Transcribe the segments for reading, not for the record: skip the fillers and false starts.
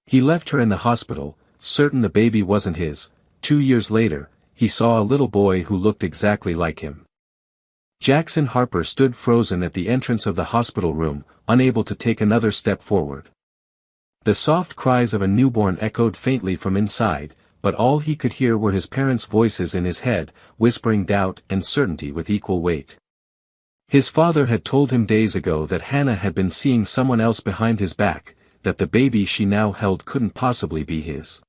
He left her in the hospital, certain the baby wasn't his. 2 years later, he saw a little boy who looked exactly like him. Jackson Harper stood frozen at the entrance of the hospital room, unable to take another step forward. The soft cries of a newborn echoed faintly from inside, but all he could hear were his parents' voices in his head, whispering doubt and certainty with equal weight. His father had told him days ago that Hannah had been seeing someone else behind his back, that the baby she now held couldn't possibly be his.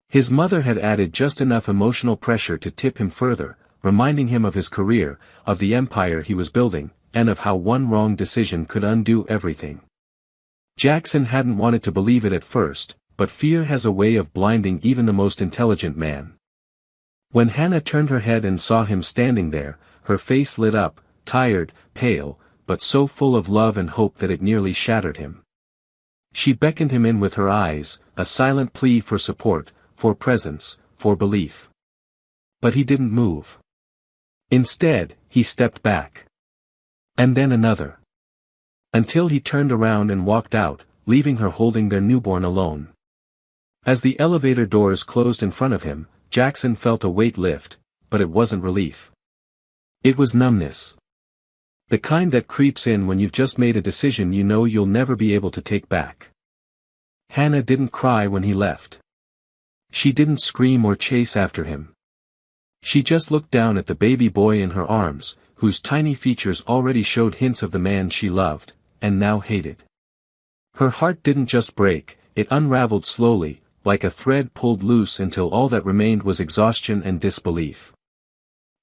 His mother had added just enough emotional pressure to tip him further, reminding him of his career, of the empire he was building, and of how one wrong decision could undo everything. Jackson hadn't wanted to believe it at first, but fear has a way of blinding even the most intelligent man. When Hannah turned her head and saw him standing there, her face lit up, tired, pale, but so full of love and hope that it nearly shattered him. She beckoned him in with her eyes, a silent plea for support, for presence, for belief. But he didn't move. Instead, he stepped back. And then another. Until he turned around and walked out, leaving her holding their newborn alone. As the elevator doors closed in front of him, Jackson felt a weight lift, but it wasn't relief. It was numbness. The kind that creeps in when you've just made a decision you know you'll never be able to take back. Hannah didn't cry when he left. She didn't scream or chase after him. She just looked down at the baby boy in her arms, whose tiny features already showed hints of the man she loved, and now hated. Her heart didn't just break, it unraveled slowly, like a thread pulled loose until all that remained was exhaustion and disbelief.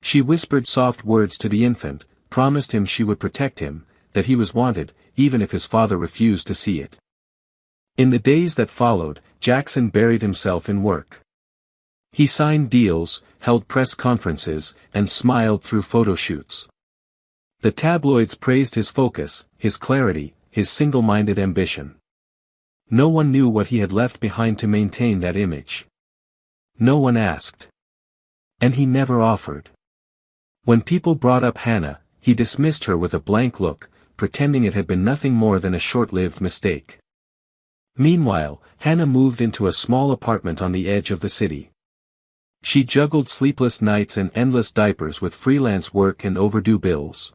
She whispered soft words to the infant, promised him she would protect him, that he was wanted, even if his father refused to see it. In the days that followed, Jackson buried himself in work. He signed deals, held press conferences, and smiled through photo shoots. The tabloids praised his focus, his clarity, his single-minded ambition. No one knew what he had left behind to maintain that image. No one asked. And he never offered. When people brought up Hannah, he dismissed her with a blank look, pretending it had been nothing more than a short-lived mistake. Meanwhile, Hannah moved into a small apartment on the edge of the city. She juggled sleepless nights and endless diapers with freelance work and overdue bills.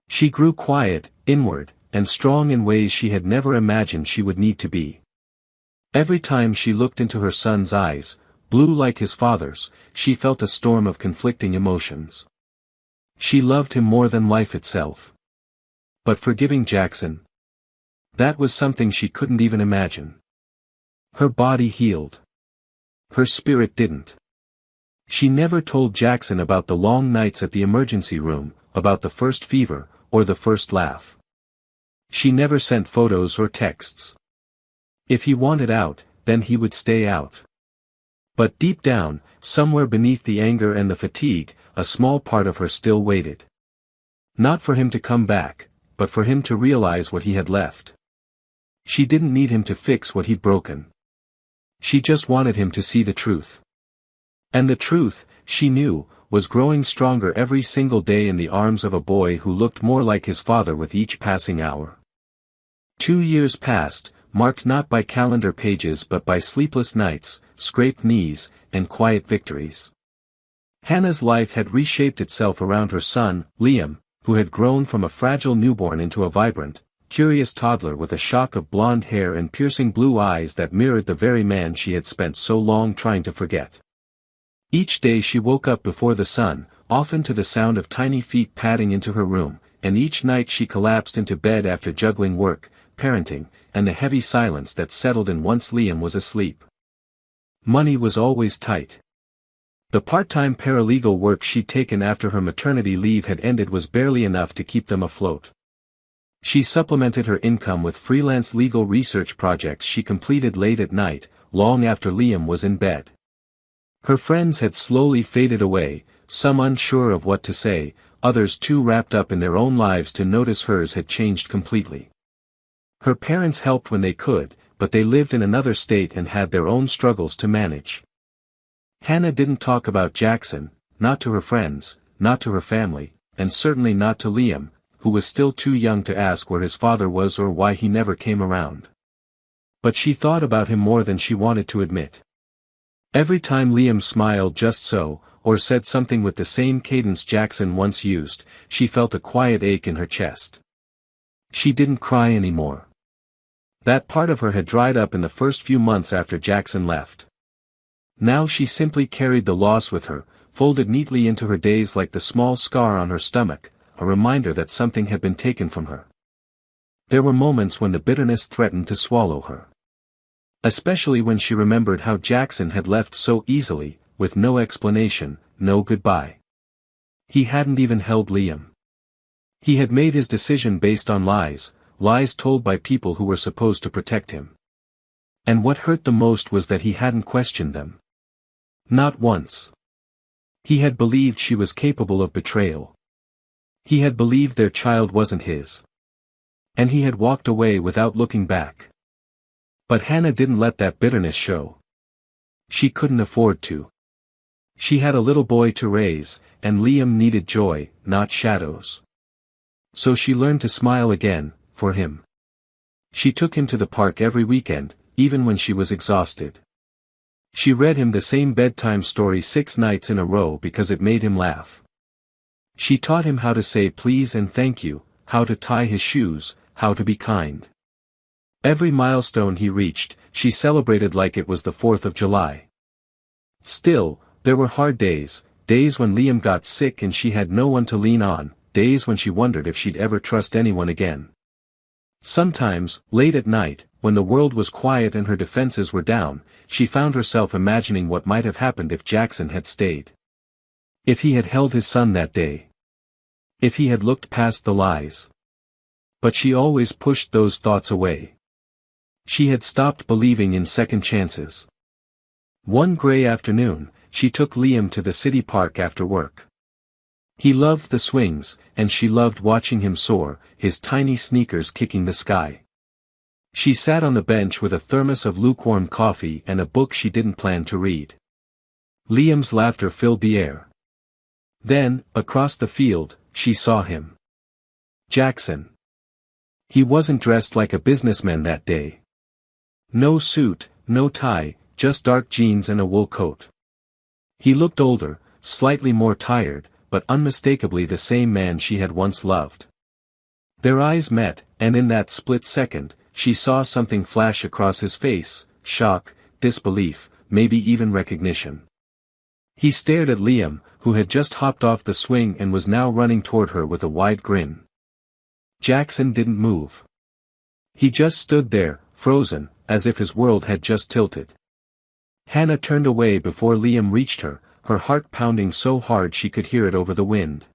She grew quiet, inward, and strong in ways she had never imagined she would need to be. Every time she looked into her son's eyes, blue like his father's, she felt a storm of conflicting emotions. She loved him more than life itself. But forgiving Jackson? That was something she couldn't even imagine. Her body healed. Her spirit didn't. She never told Jackson about the long nights at the emergency room, about the first fever, or the first laugh. She never sent photos or texts. If he wanted out, then he would stay out. But deep down, somewhere beneath the anger and the fatigue, a small part of her still waited. Not for him to come back, but for him to realize what he had left. She didn't need him to fix what he'd broken. She just wanted him to see the truth. And the truth, she knew, was growing stronger every single day in the arms of a boy who looked more like his father with each passing hour. 2 years passed, marked not by calendar pages but by sleepless nights, scraped knees, and quiet victories. Hannah's life had reshaped itself around her son, Liam, who had grown from a fragile newborn into a vibrant, curious toddler with a shock of blonde hair and piercing blue eyes that mirrored the very man she had spent so long trying to forget. Each day she woke up before the sun, often to the sound of tiny feet padding into her room, and each night she collapsed into bed after juggling work, parenting, and the heavy silence that settled in once Liam was asleep. Money was always tight. The part-time paralegal work she'd taken after her maternity leave had ended was barely enough to keep them afloat. She supplemented her income with freelance legal research projects she completed late at night, long after Liam was in bed. Her friends had slowly faded away, some unsure of what to say, others too wrapped up in their own lives to notice hers had changed completely. Her parents helped when they could, but they lived in another state and had their own struggles to manage. Hannah didn't talk about Jackson, not to her friends, not to her family, and certainly not to Liam, who was still too young to ask where his father was or why he never came around. But she thought about him more than she wanted to admit. Every time Liam smiled just so, or said something with the same cadence Jackson once used, she felt a quiet ache in her chest. She didn't cry anymore. That part of her had dried up in the first few months after Jackson left. Now she simply carried the loss with her, folded neatly into her days like the small scar on her stomach, a reminder that something had been taken from her. There were moments when the bitterness threatened to swallow her. Especially when she remembered how Jackson had left so easily, with no explanation, no goodbye. He hadn't even held Liam. He had made his decision based on lies told by people who were supposed to protect him. And what hurt the most was that he hadn't questioned them. Not once. He had believed she was capable of betrayal. He had believed their child wasn't his. And he had walked away without looking back. But Hannah didn't let that bitterness show. She couldn't afford to. She had a little boy to raise, and Liam needed joy, not shadows. So she learned to smile again, for him. She took him to the park every weekend, even when she was exhausted. She read him the same bedtime story 6 nights in a row because it made him laugh. She taught him how to say please and thank you, how to tie his shoes, how to be kind. Every milestone he reached, she celebrated like it was the 4th of July. Still, there were hard days when Liam got sick and she had no one to lean on, days when she wondered if she'd ever trust anyone again. Sometimes, late at night, when the world was quiet and her defenses were down, she found herself imagining what might have happened if Jackson had stayed. If he had held his son that day. If he had looked past the lies. But she always pushed those thoughts away. She had stopped believing in second chances. One gray afternoon, she took Liam to the city park after work. He loved the swings, and she loved watching him soar, his tiny sneakers kicking the sky. She sat on the bench with a thermos of lukewarm coffee and a book she didn't plan to read. Liam's laughter filled the air. Then, across the field, she saw him. Jackson. He wasn't dressed like a businessman that day. No suit, no tie, just dark jeans and a wool coat. He looked older, slightly more tired, but unmistakably the same man she had once loved. Their eyes met, and in that split second, she saw something flash across his face, shock, disbelief, maybe even recognition. He stared at Liam, who had just hopped off the swing and was now running toward her with a wide grin. Jackson didn't move. He just stood there, frozen, as if his world had just tilted. Hannah turned away before Liam reached her, her heart pounding so hard she could hear it over the wind.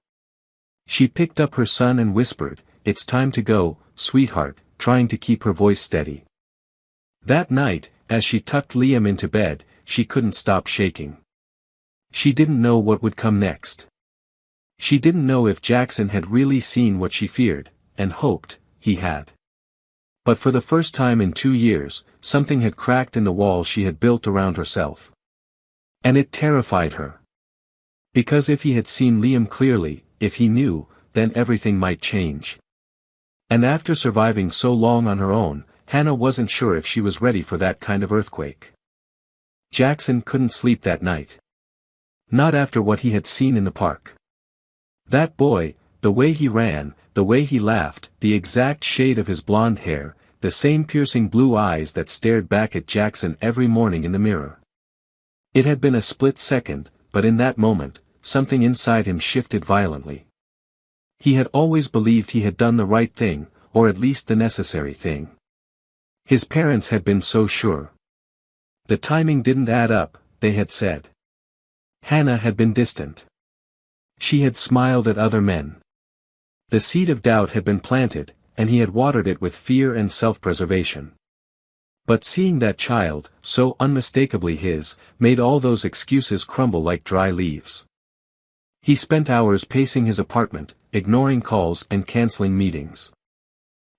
She picked up her son and whispered, "It's time to go, sweetheart," trying to keep her voice steady. That night, as she tucked Liam into bed, she couldn't stop shaking. She didn't know what would come next. She didn't know if Jackson had really seen what she feared, and hoped, he had. But for the first time in 2 years, something had cracked in the wall she had built around herself. And it terrified her. Because if he had seen Liam clearly, if he knew, then everything might change. And after surviving so long on her own, Hannah wasn't sure if she was ready for that kind of earthquake. Jackson couldn't sleep that night. Not after what he had seen in the park. That boy, the way he ran, the way he laughed, the exact shade of his blonde hair, the same piercing blue eyes that stared back at Jackson every morning in the mirror. It had been a split second, but in that moment, something inside him shifted violently. He had always believed he had done the right thing, or at least the necessary thing. His parents had been so sure. The timing didn't add up, they had said. Hannah had been distant. She had smiled at other men. The seed of doubt had been planted, and he had watered it with fear and self-preservation. But seeing that child, so unmistakably his, made all those excuses crumble like dry leaves. He spent hours pacing his apartment, ignoring calls and canceling meetings.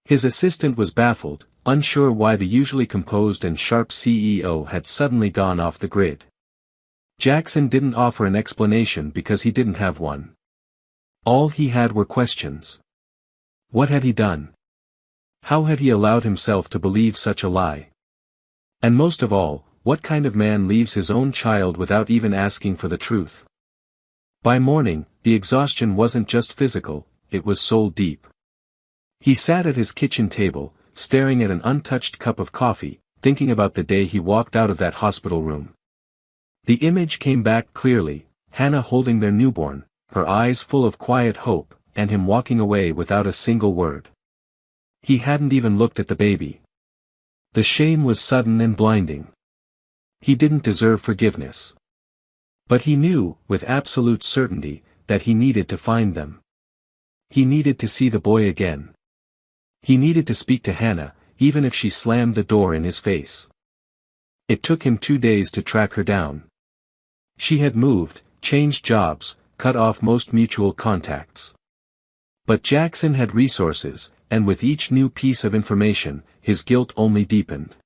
His assistant was baffled, unsure why the usually composed and sharp CEO had suddenly gone off the grid. Jackson didn't offer an explanation because he didn't have one. All he had were questions. What had he done? How had he allowed himself to believe such a lie? And most of all, what kind of man leaves his own child without even asking for the truth? By morning, the exhaustion wasn't just physical, it was soul deep. He sat at his kitchen table, staring at an untouched cup of coffee, thinking about the day he walked out of that hospital room. The image came back clearly, Hannah holding their newborn, her eyes full of quiet hope, and him walking away without a single word. He hadn't even looked at the baby. The shame was sudden and blinding. He didn't deserve forgiveness. But he knew, with absolute certainty, that he needed to find them. He needed to see the boy again. He needed to speak to Hannah, even if she slammed the door in his face. It took him 2 days to track her down. She had moved, changed jobs, cut off most mutual contacts. But Jackson had resources, and with each new piece of information, his guilt only deepened.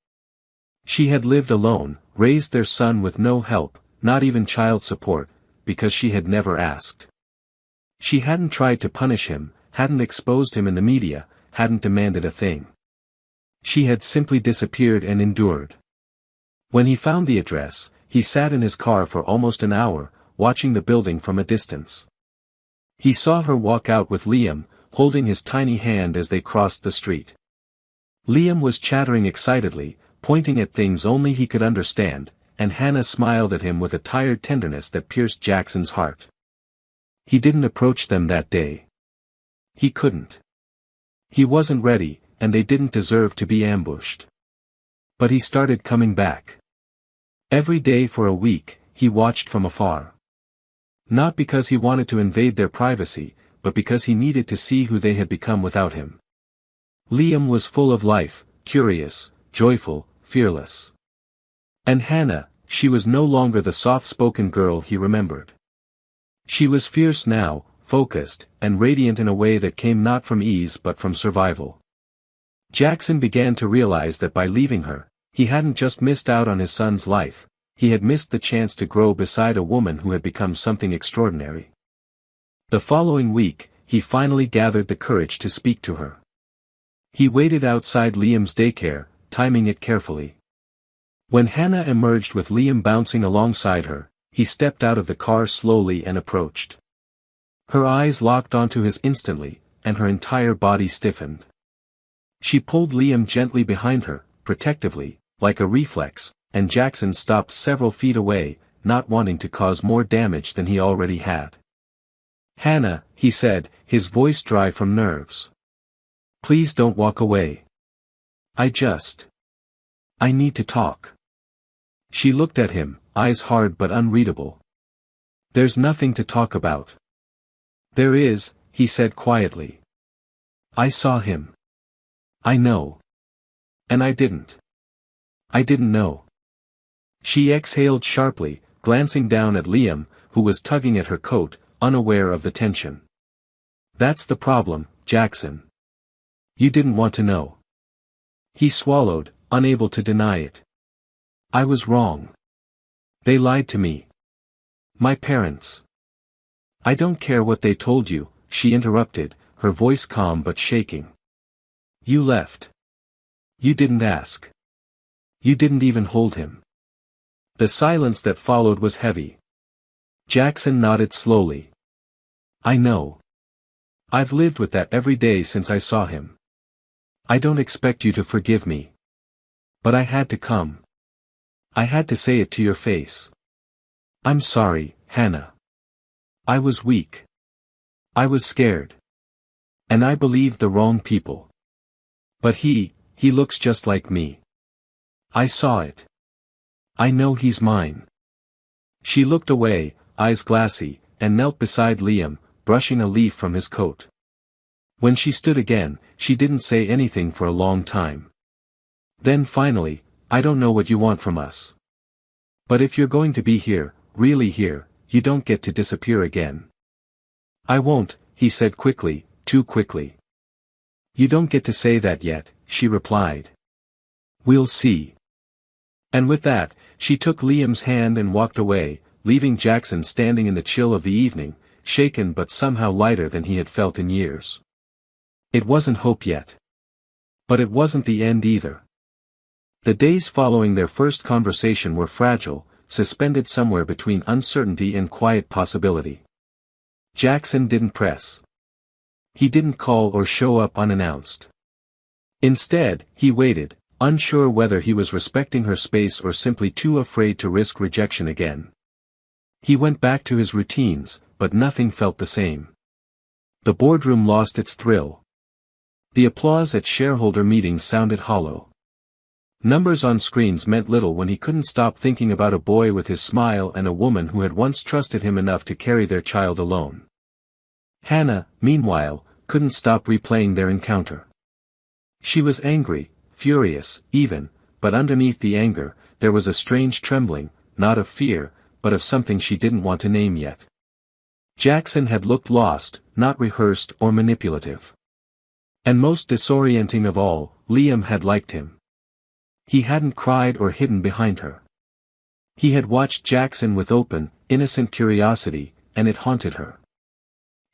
She had lived alone, raised their son with no help, not even child support, because she had never asked. She hadn't tried to punish him, hadn't exposed him in the media, hadn't demanded a thing. She had simply disappeared and endured. When he found the address, he sat in his car for almost an hour, watching the building from a distance. He saw her walk out with Liam, holding his tiny hand as they crossed the street. Liam was chattering excitedly, pointing at things only he could understand, and Hannah smiled at him with a tired tenderness that pierced Jackson's heart. He didn't approach them that day. He couldn't. He wasn't ready, and they didn't deserve to be ambushed. But he started coming back. Every day for a week, he watched from afar. Not because he wanted to invade their privacy, but because he needed to see who they had become without him. Liam was full of life, curious, joyful, fearless. And Hannah, she was no longer the soft-spoken girl he remembered. She was fierce now, focused, and radiant in a way that came not from ease but from survival. Jackson began to realize that by leaving her, he hadn't just missed out on his son's life, he had missed the chance to grow beside a woman who had become something extraordinary. The following week, he finally gathered the courage to speak to her. He waited outside Liam's daycare, timing it carefully. When Hannah emerged with Liam bouncing alongside her, he stepped out of the car slowly and approached. Her eyes locked onto his instantly, and her entire body stiffened. She pulled Liam gently behind her, protectively, like a reflex, and Jackson stopped several feet away, not wanting to cause more damage than he already had. "Hannah," he said, his voice dry from nerves. "Please don't walk away. I need to talk." She looked at him, eyes hard but unreadable. "There's nothing to talk about." "There is," he said quietly. "I saw him. I know. And I didn't know." She exhaled sharply, glancing down at Liam, who was tugging at her coat, unaware of the tension. "That's the problem, Jackson. You didn't want to know." He swallowed, unable to deny it. "I was wrong. They lied to me. My parents." "I don't care what they told you," she interrupted, her voice calm but shaking. "You left. You didn't ask. You didn't even hold him." The silence that followed was heavy. Jackson nodded slowly. "I know. I've lived with that every day since I saw him. I don't expect you to forgive me. But I had to come. I had to say it to your face. I'm sorry, Hannah. I was weak. I was scared. And I believed the wrong people. But he looks just like me. I saw it. I know he's mine." She looked away, eyes glassy, and knelt beside Liam, brushing a leaf from his coat. When she stood again, she didn't say anything for a long time. Then finally, "I don't know what you want from us. But if you're going to be here, really here, you don't get to disappear again." "I won't," he said quickly, too quickly. "You don't get to say that yet," she replied. "We'll see." And with that, she took Liam's hand and walked away, leaving Jackson standing in the chill of the evening, shaken but somehow lighter than he had felt in years. It wasn't hope yet. But it wasn't the end either. The days following their first conversation were fragile, suspended somewhere between uncertainty and quiet possibility. Jackson didn't press. He didn't call or show up unannounced. Instead, he waited, unsure whether he was respecting her space or simply too afraid to risk rejection again. He went back to his routines, but nothing felt the same. The boardroom lost its thrill. The applause at shareholder meetings sounded hollow. Numbers on screens meant little when he couldn't stop thinking about a boy with his smile and a woman who had once trusted him enough to carry their child alone. Hannah, meanwhile, couldn't stop replaying their encounter. She was angry, furious, even, but underneath the anger, there was a strange trembling, not of fear, but of something she didn't want to name yet. Jackson had looked lost, not rehearsed or manipulative. And most disorienting of all, Liam had liked him. He hadn't cried or hidden behind her. He had watched Jackson with open, innocent curiosity, and it haunted her.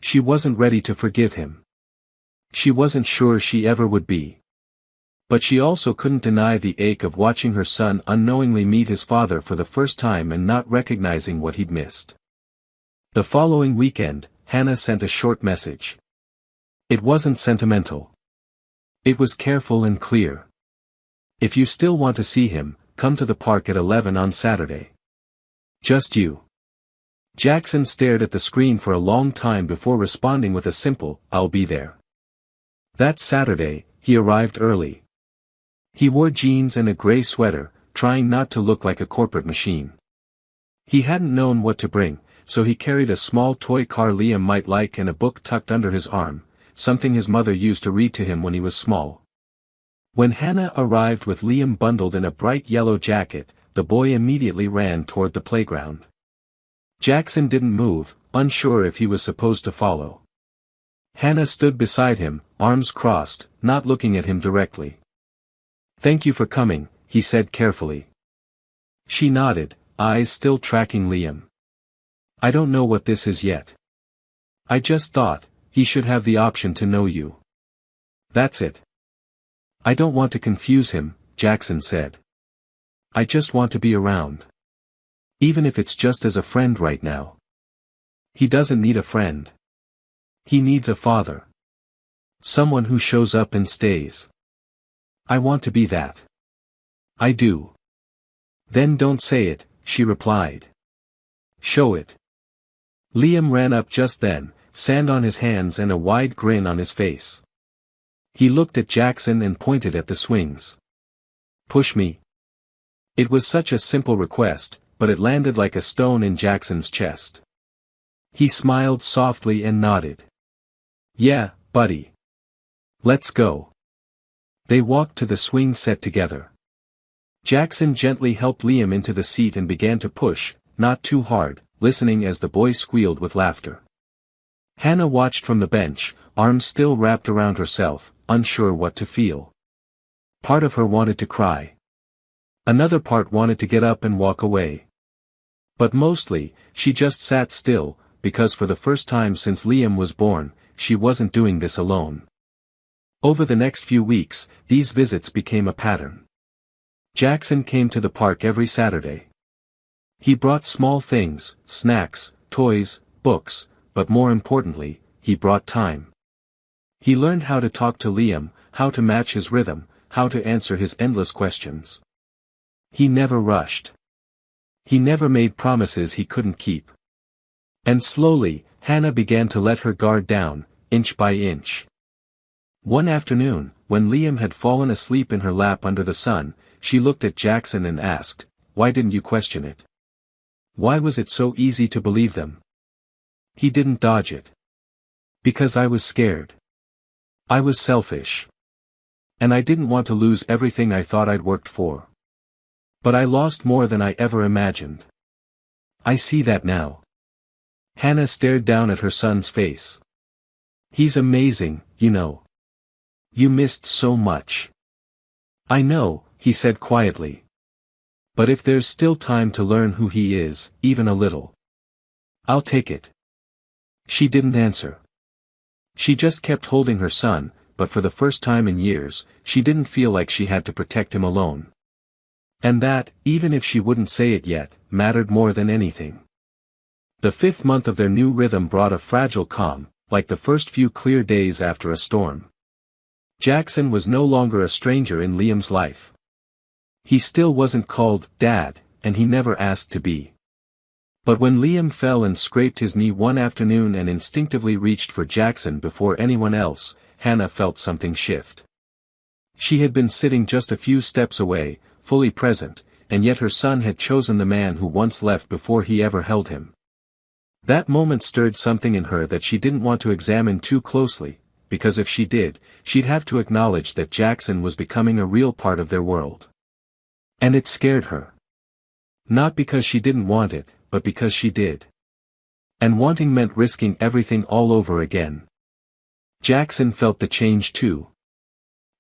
She wasn't ready to forgive him. She wasn't sure she ever would be. But she also couldn't deny the ache of watching her son unknowingly meet his father for the first time and not recognizing what he'd missed. The following weekend, Hannah sent a short message. It wasn't sentimental. It was careful and clear. If you still want to see him, come to the park at 11 on Saturday. Just you. Jackson stared at the screen for a long time before responding with a simple, "I'll be there." That Saturday, he arrived early. He wore jeans and a gray sweater, trying not to look like a corporate machine. He hadn't known what to bring, so he carried a small toy car Liam might like and a book tucked under his arm, something his mother used to read to him when he was small. When Hannah arrived with Liam bundled in a bright yellow jacket, the boy immediately ran toward the playground. Jackson didn't move, unsure if he was supposed to follow. Hannah stood beside him, arms crossed, not looking at him directly. "Thank you for coming," he said carefully. She nodded, eyes still tracking Liam. "I don't know what this is yet. I just thought, he should have the option to know you. That's it." "I don't want to confuse him," Jackson said. "I just want to be around. Even if it's just as a friend right now." "He doesn't need a friend. He needs a father. Someone who shows up and stays." "I want to be that." "I do." "Then don't say it," she replied. "Show it." Liam ran up just then, sand on his hands and a wide grin on his face. He looked at Jackson and pointed at the swings. "Push me." It was such a simple request, but it landed like a stone in Jackson's chest. He smiled softly and nodded. "Yeah, buddy. Let's go." They walked to the swing set together. Jackson gently helped Liam into the seat and began to push, not too hard, listening as the boy squealed with laughter. Hannah watched from the bench, arms still wrapped around herself, unsure what to feel. Part of her wanted to cry. Another part wanted to get up and walk away. But mostly, she just sat still, because for the first time since Liam was born, she wasn't doing this alone. Over the next few weeks, these visits became a pattern. Jackson came to the park every Saturday. He brought small things, snacks, toys, books, but more importantly, he brought time. He learned how to talk to Liam, how to match his rhythm, how to answer his endless questions. He never rushed. He never made promises he couldn't keep. And slowly, Hannah began to let her guard down, inch by inch. One afternoon, when Liam had fallen asleep in her lap under the sun, she looked at Jackson and asked, "Why didn't you question it? Why was it so easy to believe them?" He didn't dodge it. "Because I was scared. I was selfish. And I didn't want to lose everything I thought I'd worked for. But I lost more than I ever imagined. I see that now." Hannah stared down at her son's face. "He's amazing, you know. You missed so much." "I know," he said quietly. "But if there's still time to learn who he is, even a little, I'll take it." She didn't answer. She just kept holding her son, but for the first time in years, she didn't feel like she had to protect him alone. And that, even if she wouldn't say it yet, mattered more than anything. The 5th month of their new rhythm brought a fragile calm, like the first few clear days after a storm. Jackson was no longer a stranger in Liam's life. He still wasn't called Dad, and he never asked to be. But when Liam fell and scraped his knee one afternoon and instinctively reached for Jackson before anyone else, Hannah felt something shift. She had been sitting just a few steps away, fully present, and yet her son had chosen the man who once left before he ever held him. That moment stirred something in her that she didn't want to examine too closely, because if she did, she'd have to acknowledge that Jackson was becoming a real part of their world. And it scared her. Not because she didn't want it, but because she did. And wanting meant risking everything all over again. Jackson felt the change too.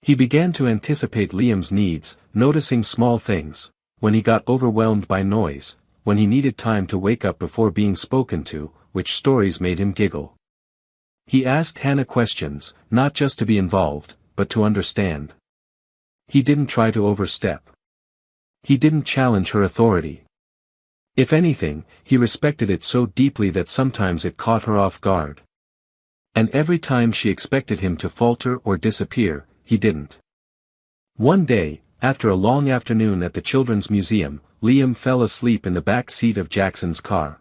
He began to anticipate Liam's needs, noticing small things, when he got overwhelmed by noise, when he needed time to wake up before being spoken to, which stories made him giggle. He asked Hannah questions, not just to be involved, but to understand. He didn't try to overstep. He didn't challenge her authority. If anything, he respected it so deeply that sometimes it caught her off guard. And every time she expected him to falter or disappear, he didn't. One day, after a long afternoon at the Children's Museum, Liam fell asleep in the back seat of Jackson's car.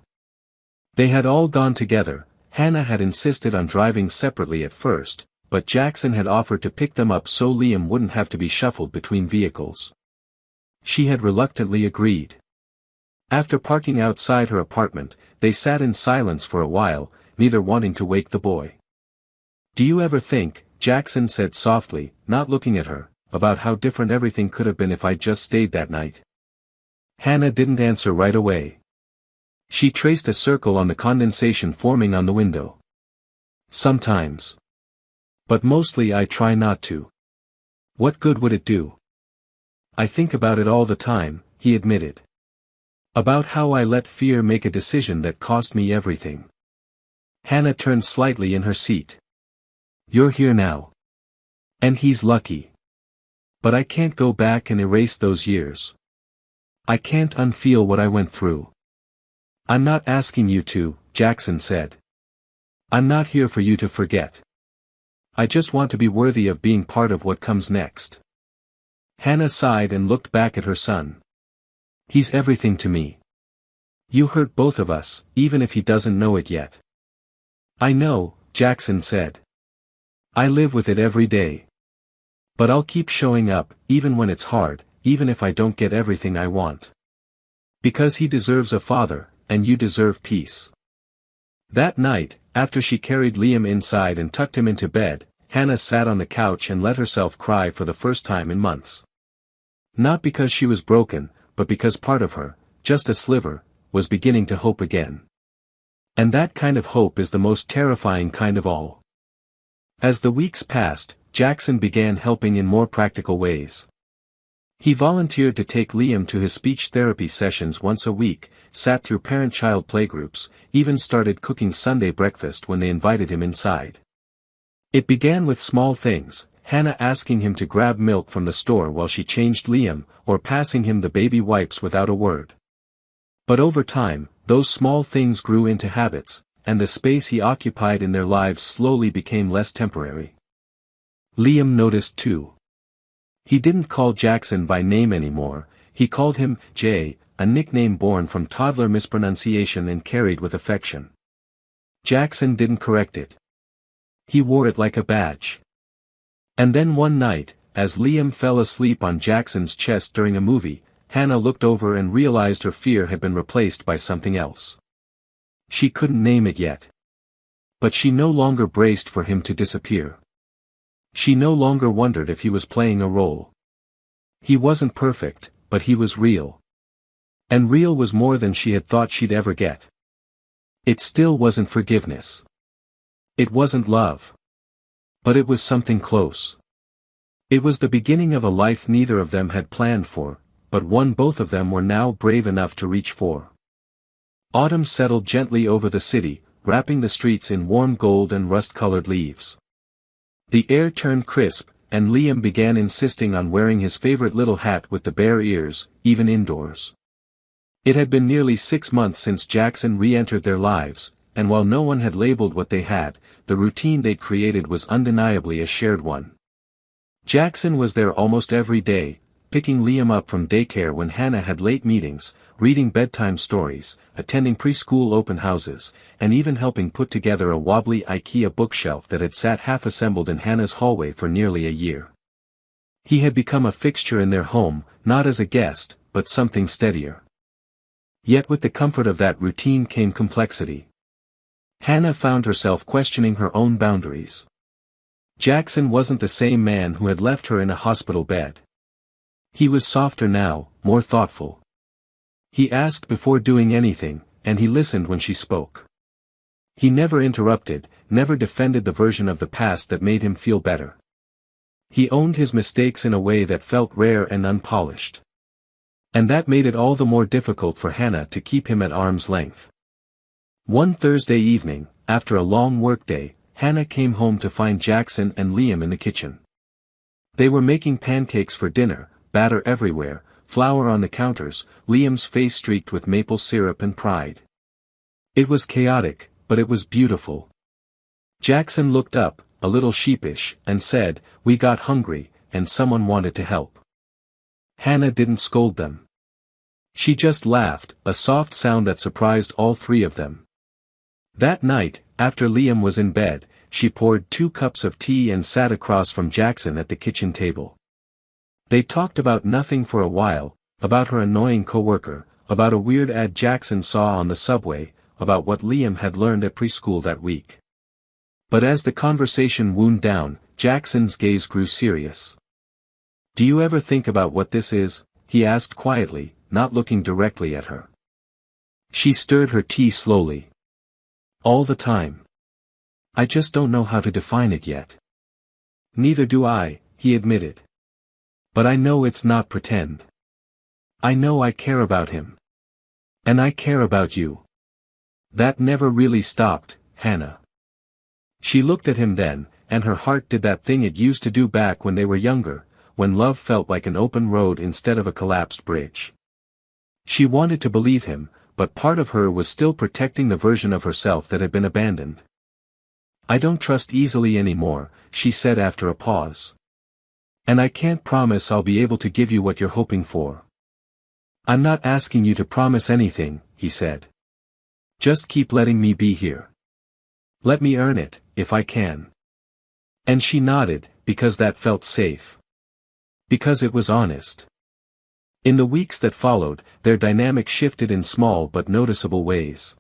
They had all gone together. Hannah had insisted on driving separately at first, but Jackson had offered to pick them up so Liam wouldn't have to be shuffled between vehicles. She had reluctantly agreed. After parking outside her apartment, they sat in silence for a while, neither wanting to wake the boy. "Do you ever think," Jackson said softly, not looking at her, "about how different everything could have been if I'd just stayed that night?" Hannah didn't answer right away. She traced a circle on the condensation forming on the window. "Sometimes. But mostly I try not to. What good would it do?" "I think about it all the time," he admitted. "About how I let fear make a decision that cost me everything." Hannah turned slightly in her seat. "You're here now. And he's lucky. But I can't go back and erase those years. I can't unfeel what I went through." "I'm not asking you to," Jackson said. "I'm not here for you to forget. I just want to be worthy of being part of what comes next." Hannah sighed and looked back at her son. "He's everything to me. You hurt both of us, even if he doesn't know it yet." "I know," Jackson said. "I live with it every day. But I'll keep showing up, even when it's hard, even if I don't get everything I want. Because he deserves a father, and you deserve peace." That night, after she carried Liam inside and tucked him into bed, Hannah sat on the couch and let herself cry for the first time in months. Not because she was broken, but because part of her, just a sliver, was beginning to hope again. And that kind of hope is the most terrifying kind of all. As the weeks passed, Jackson began helping in more practical ways. He volunteered to take Liam to his speech therapy sessions once a week, sat through parent-child playgroups, even started cooking Sunday breakfast when they invited him inside. It began with small things, Hannah asking him to grab milk from the store while she changed Liam, or passing him the baby wipes without a word. But over time, those small things grew into habits, and the space he occupied in their lives slowly became less temporary. Liam noticed too. He didn't call Jackson by name anymore, he called him Jay, a nickname born from toddler mispronunciation and carried with affection. Jackson didn't correct it. He wore it like a badge. And then one night, as Liam fell asleep on Jackson's chest during a movie, Hannah looked over and realized her fear had been replaced by something else. She couldn't name it yet. But she no longer braced for him to disappear. She no longer wondered if he was playing a role. He wasn't perfect, but he was real. And real was more than she had thought she'd ever get. It still wasn't forgiveness. It wasn't love. But it was something close. It was the beginning of a life neither of them had planned for, but one both of them were now brave enough to reach for. Autumn settled gently over the city, wrapping the streets in warm gold and rust-colored leaves. The air turned crisp, and Liam began insisting on wearing his favorite little hat with the bare ears, even indoors. It had been nearly 6 months since Jackson re-entered their lives, and while no one had labeled what they had, the routine they'd created was undeniably a shared one. Jackson was there almost every day, picking Liam up from daycare when Hannah had late meetings, reading bedtime stories, attending preschool open houses, and even helping put together a wobbly IKEA bookshelf that had sat half-assembled in Hannah's hallway for nearly a year. He had become a fixture in their home, not as a guest, but something steadier. Yet with the comfort of that routine came complexity. Hannah found herself questioning her own boundaries. Jackson wasn't the same man who had left her in a hospital bed. He was softer now, more thoughtful. He asked before doing anything, and he listened when she spoke. He never interrupted, never defended the version of the past that made him feel better. He owned his mistakes in a way that felt rare and unpolished. And that made it all the more difficult for Hannah to keep him at arm's length. One Thursday evening, after a long workday, Hannah came home to find Jackson and Liam in the kitchen. They were making pancakes for dinner, batter everywhere, flour on the counters, Liam's face streaked with maple syrup and pride. It was chaotic, but it was beautiful. Jackson looked up, a little sheepish, and said, "We got hungry, and someone wanted to help." Hannah didn't scold them. She just laughed, a soft sound that surprised all three of them. That night, after Liam was in bed, she poured 2 cups of tea and sat across from Jackson at the kitchen table. They talked about nothing for a while, about her annoying coworker, about a weird ad Jackson saw on the subway, about what Liam had learned at preschool that week. But as the conversation wound down, Jackson's gaze grew serious. "Do you ever think about what this is?" he asked quietly, not looking directly at her. She stirred her tea slowly. "All the time. I just don't know how to define it yet." "Neither do I," he admitted. "But I know it's not pretend. I know I care about him. And I care about you." "That never really stopped, Hannah." She looked at him then, and her heart did that thing it used to do back when they were younger, when love felt like an open road instead of a collapsed bridge. She wanted to believe him, but part of her was still protecting the version of herself that had been abandoned. "I don't trust easily anymore," she said after a pause. "And I can't promise I'll be able to give you what you're hoping for." "I'm not asking you to promise anything," he said. "Just keep letting me be here. Let me earn it, if I can." And she nodded, because that felt safe. Because it was honest. In the weeks that followed, their dynamic shifted in small but noticeable ways.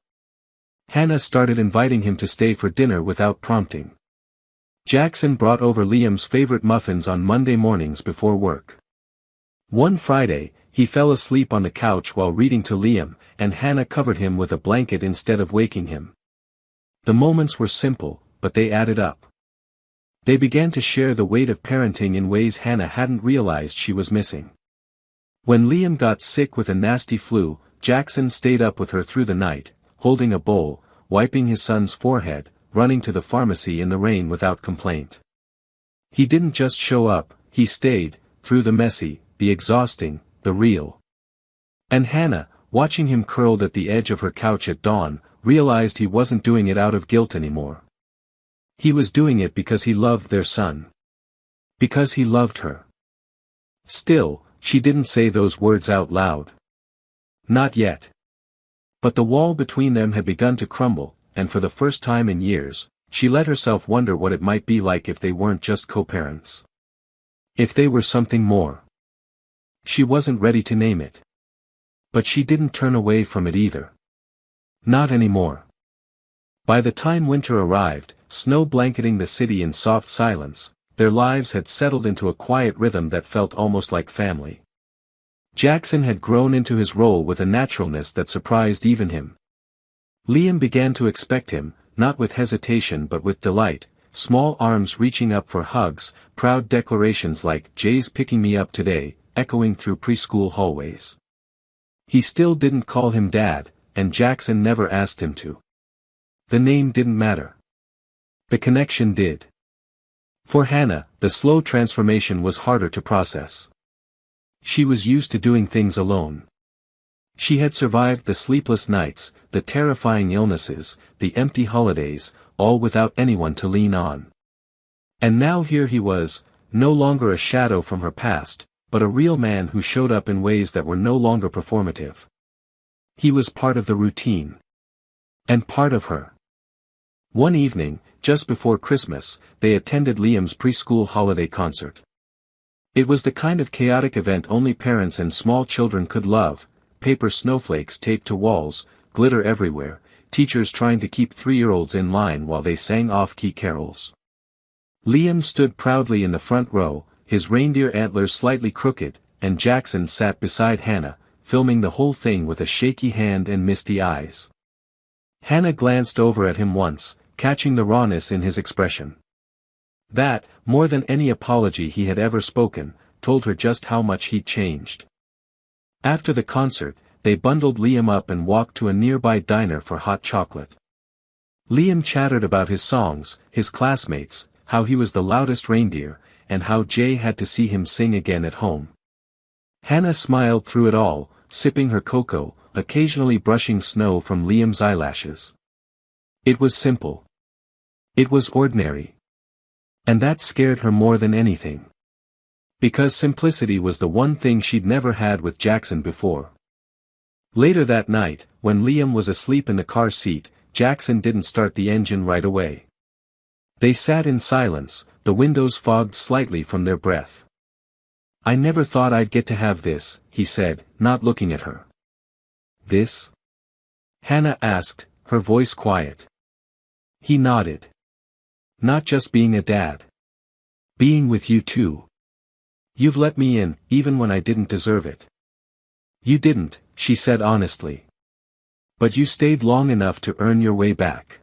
Hannah started inviting him to stay for dinner without prompting. Jackson brought over Liam's favorite muffins on Monday mornings before work. One Friday, he fell asleep on the couch while reading to Liam, and Hannah covered him with a blanket instead of waking him. The moments were simple, but they added up. They began to share the weight of parenting in ways Hannah hadn't realized she was missing. When Liam got sick with a nasty flu, Jackson stayed up with her through the night, holding a bowl, wiping his son's forehead, running to the pharmacy in the rain without complaint. He didn't just show up, he stayed, through the messy, the exhausting, the real. And Hannah, watching him curled at the edge of her couch at dawn, realized he wasn't doing it out of guilt anymore. He was doing it because he loved their son. Because he loved her. Still, she didn't say those words out loud. Not yet. But the wall between them had begun to crumble, and for the first time in years, she let herself wonder what it might be like if they weren't just co-parents. If they were something more. She wasn't ready to name it. But she didn't turn away from it either. Not anymore. By the time winter arrived, snow blanketing the city in soft silence, their lives had settled into a quiet rhythm that felt almost like family. Jackson had grown into his role with a naturalness that surprised even him. Liam began to expect him, not with hesitation but with delight, small arms reaching up for hugs, proud declarations like "Jay's picking me up today," echoing through preschool hallways. He still didn't call him Dad, and Jackson never asked him to. The name didn't matter. The connection did. For Hannah, the slow transformation was harder to process. She was used to doing things alone. She had survived the sleepless nights, the terrifying illnesses, the empty holidays, all without anyone to lean on. And now here he was, no longer a shadow from her past, but a real man who showed up in ways that were no longer performative. He was part of the routine. And part of her. One evening, just before Christmas, they attended Liam's preschool holiday concert. It was the kind of chaotic event only parents and small children could love: paper snowflakes taped to walls, glitter everywhere, teachers trying to keep 3-year-olds in line while they sang off-key carols. Liam stood proudly in the front row, his reindeer antlers slightly crooked, and Jackson sat beside Hannah, filming the whole thing with a shaky hand and misty eyes. Hannah glanced over at him once, catching the rawness in his expression. That, more than any apology he had ever spoken, told her just how much he'd changed. After the concert, they bundled Liam up and walked to a nearby diner for hot chocolate. Liam chattered about his songs, his classmates, how he was the loudest reindeer, and how Jay had to see him sing again at home. Hannah smiled through it all, sipping her cocoa, occasionally brushing snow from Liam's eyelashes. It was simple. It was ordinary. And that scared her more than anything. Because simplicity was the one thing she'd never had with Jackson before. Later that night, when Liam was asleep in the car seat, Jackson didn't start the engine right away. They sat in silence, the windows fogged slightly from their breath. "I never thought I'd get to have this," he said, not looking at her. "This?" Hannah asked, her voice quiet. He nodded. "Not just being a dad. Being with you too. You've let me in, even when I didn't deserve it." "You didn't," she said honestly. "But you stayed long enough to earn your way back."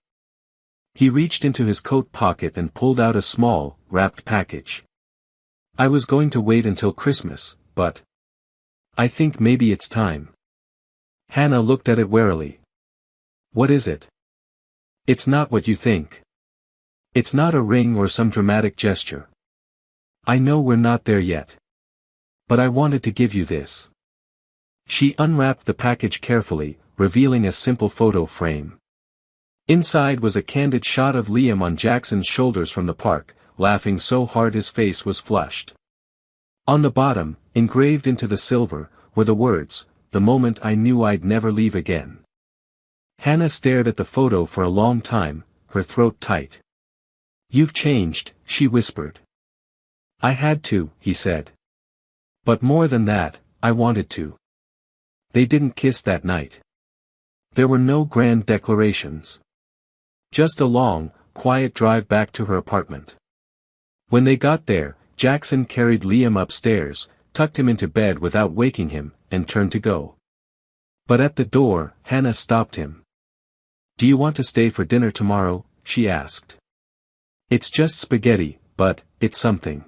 He reached into his coat pocket and pulled out a small, wrapped package. "I was going to wait until Christmas, but I think maybe it's time." Hannah looked at it warily. "What is it?" "It's not what you think. It's not a ring or some dramatic gesture. I know we're not there yet. But I wanted to give you this." She unwrapped the package carefully, revealing a simple photo frame. Inside was a candid shot of Liam on Jackson's shoulders from the park, laughing so hard his face was flushed. On the bottom, engraved into the silver, were the words, "The moment I knew I'd never leave again." Hannah stared at the photo for a long time, her throat tight. "You've changed," she whispered. "I had to," he said. "But more than that, I wanted to." They didn't kiss that night. There were no grand declarations. Just a long, quiet drive back to her apartment. When they got there, Jackson carried Liam upstairs, tucked him into bed without waking him, and turned to go. But at the door, Hannah stopped him. "Do you want to stay for dinner tomorrow?" she asked. "It's just spaghetti, but it's something."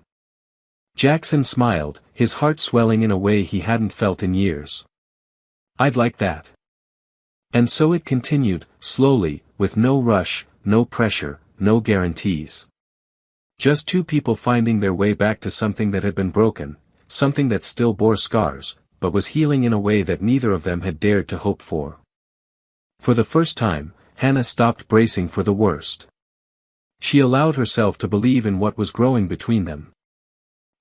Jackson smiled, his heart swelling in a way he hadn't felt in years. "I'd like that." And so it continued, slowly, with no rush, no pressure, no guarantees. Just two people finding their way back to something that had been broken, something that still bore scars, but was healing in a way that neither of them had dared to hope for. For the first time, Hannah stopped bracing for the worst. She allowed herself to believe in what was growing between them.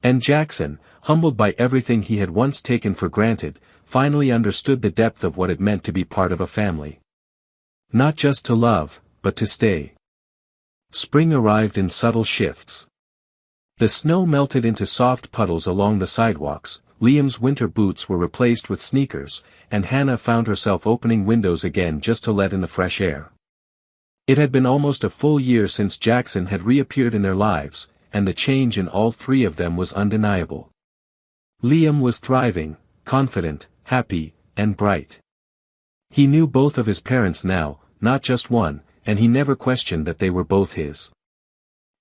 And Jackson, humbled by everything he had once taken for granted, finally understood the depth of what it meant to be part of a family. Not just to love, but to stay. Spring arrived in subtle shifts. The snow melted into soft puddles along the sidewalks, Liam's winter boots were replaced with sneakers, and Hannah found herself opening windows again just to let in the fresh air. It had been almost a full year since Jackson had reappeared in their lives, and the change in all three of them was undeniable. Liam was thriving, confident, happy, and bright. He knew both of his parents now, not just one, and he never questioned that they were both his.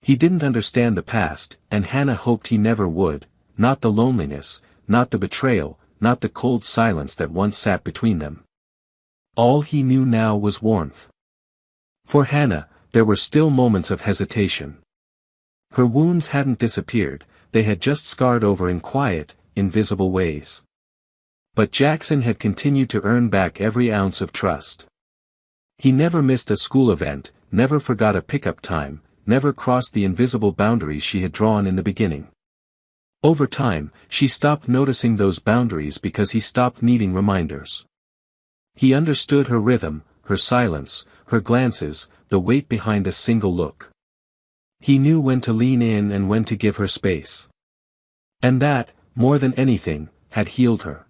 He didn't understand the past, and Hannah hoped he never would, not the loneliness, not the betrayal, not the cold silence that once sat between them. All he knew now was warmth. For Hannah, there were still moments of hesitation. Her wounds hadn't disappeared, they had just scarred over in quiet, invisible ways. But Jackson had continued to earn back every ounce of trust. He never missed a school event, never forgot a pickup time, never crossed the invisible boundaries she had drawn in the beginning. Over time, she stopped noticing those boundaries because he stopped needing reminders. He understood her rhythm, her silence, her glances, the weight behind a single look. He knew when to lean in and when to give her space. And that, more than anything, had healed her.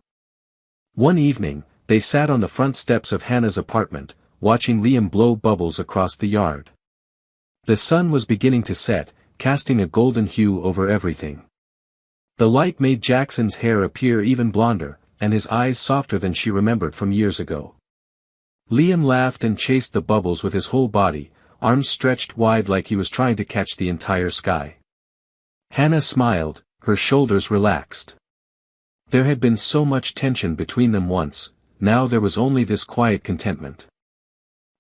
One evening, they sat on the front steps of Hannah's apartment, watching Liam blow bubbles across the yard. The sun was beginning to set, casting a golden hue over everything. The light made Jackson's hair appear even blonder, and his eyes softer than she remembered from years ago. Liam laughed and chased the bubbles with his whole body, arms stretched wide like he was trying to catch the entire sky. Hannah smiled, her shoulders relaxed. There had been so much tension between them once, now there was only this quiet contentment.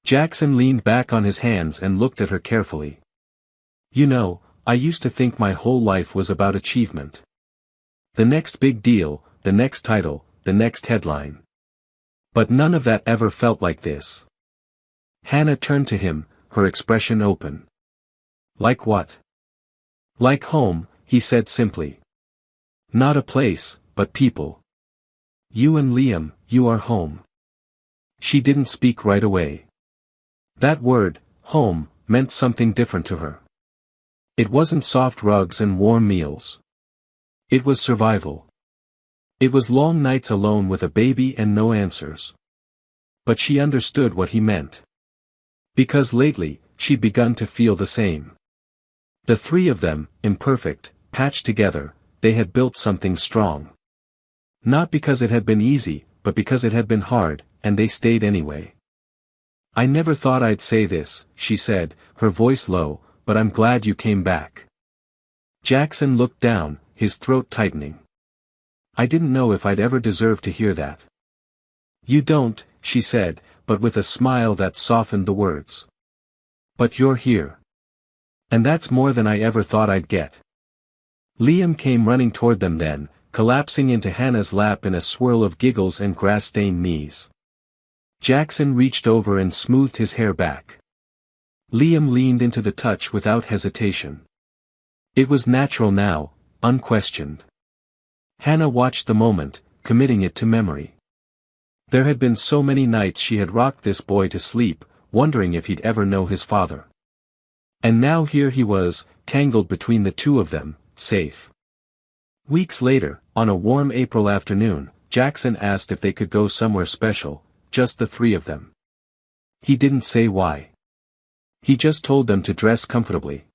Jackson leaned back on his hands and looked at her carefully. "You know, I used to think my whole life was about achievement. The next big deal, the next title, the next headline. But none of that ever felt like this." Hannah turned to him, her expression open. "Like what?" "Like home," he said simply. "Not a place, but people. You and Liam, you are home." She didn't speak right away. That word, home, meant something different to her. It wasn't soft rugs and warm meals. It was survival. It was long nights alone with a baby and no answers. But she understood what he meant. Because lately, she'd begun to feel the same. The three of them, imperfect, patched together, they had built something strong. Not because it had been easy, but because it had been hard, and they stayed anyway. "I never thought I'd say this," she said, her voice low, "but I'm glad you came back." Jackson looked down, his throat tightening. "I didn't know if I'd ever deserve to hear that." "You don't," she said, but with a smile that softened the words. "But you're here. And that's more than I ever thought I'd get." Liam came running toward them then, collapsing into Hannah's lap in a swirl of giggles and grass-stained knees. Jackson reached over and smoothed his hair back. Liam leaned into the touch without hesitation. It was natural now, unquestioned. Hannah watched the moment, committing it to memory. There had been so many nights she had rocked this boy to sleep, wondering if he'd ever know his father. And now here he was, tangled between the two of them, safe. Weeks later, on a warm April afternoon, Jackson asked if they could go somewhere special, just the three of them. He didn't say why. He just told them to dress comfortably.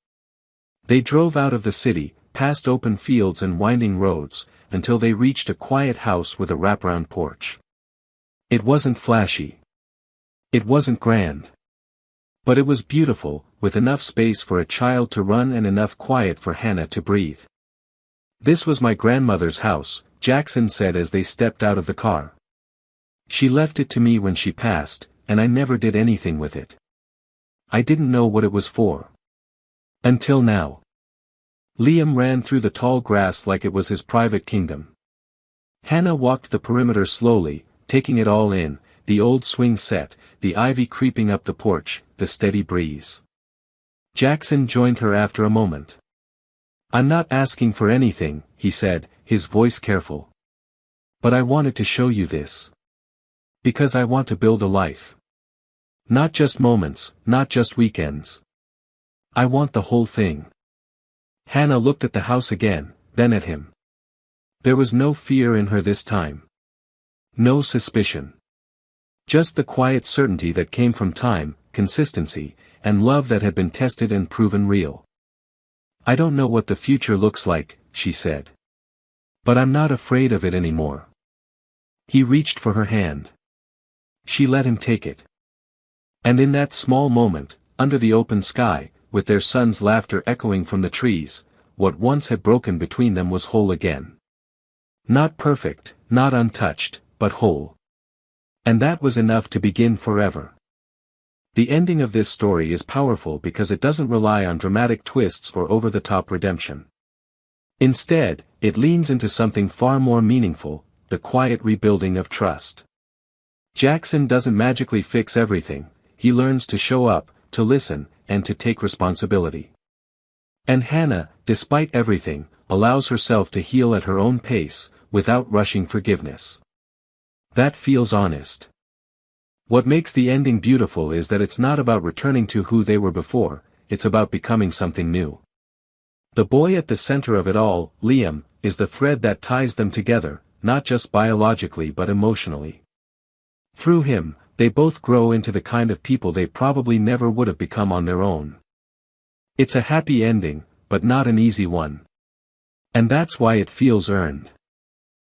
They drove out of the city, past open fields and winding roads, until they reached a quiet house with a wraparound porch. It wasn't flashy. It wasn't grand. But it was beautiful, with enough space for a child to run and enough quiet for Hannah to breathe. "This was my grandmother's house," Jackson said as they stepped out of the car. "She left it to me when she passed, and I never did anything with it. I didn't know what it was for. Until now." Liam ran through the tall grass like it was his private kingdom. Hannah walked the perimeter slowly, taking it all in, the old swing set, the ivy creeping up the porch, the steady breeze. Jackson joined her after a moment. "I'm not asking for anything," he said, his voice careful. "But I wanted to show you this. Because I want to build a life. Not just moments, not just weekends. I want the whole thing." Hannah looked at the house again, then at him. There was no fear in her this time. No suspicion. Just the quiet certainty that came from time, consistency, and love that had been tested and proven real. "I don't know what the future looks like," she said. "But I'm not afraid of it anymore." He reached for her hand. She let him take it. And in that small moment, under the open sky, with their son's laughter echoing from the trees, what once had broken between them was whole again. Not perfect, not untouched, but whole. And that was enough to begin forever. The ending of this story is powerful because it doesn't rely on dramatic twists or over-the-top redemption. Instead, it leans into something far more meaningful, the quiet rebuilding of trust. Jackson doesn't magically fix everything, he learns to show up, to listen, and to take responsibility. And Hannah, despite everything, allows herself to heal at her own pace, without rushing forgiveness. That feels honest. What makes the ending beautiful is that it's not about returning to who they were before, it's about becoming something new. The boy at the center of it all, Liam, is the thread that ties them together, not just biologically but emotionally. Through him, they both grow into the kind of people they probably never would have become on their own. It's a happy ending, but not an easy one. And that's why it feels earned.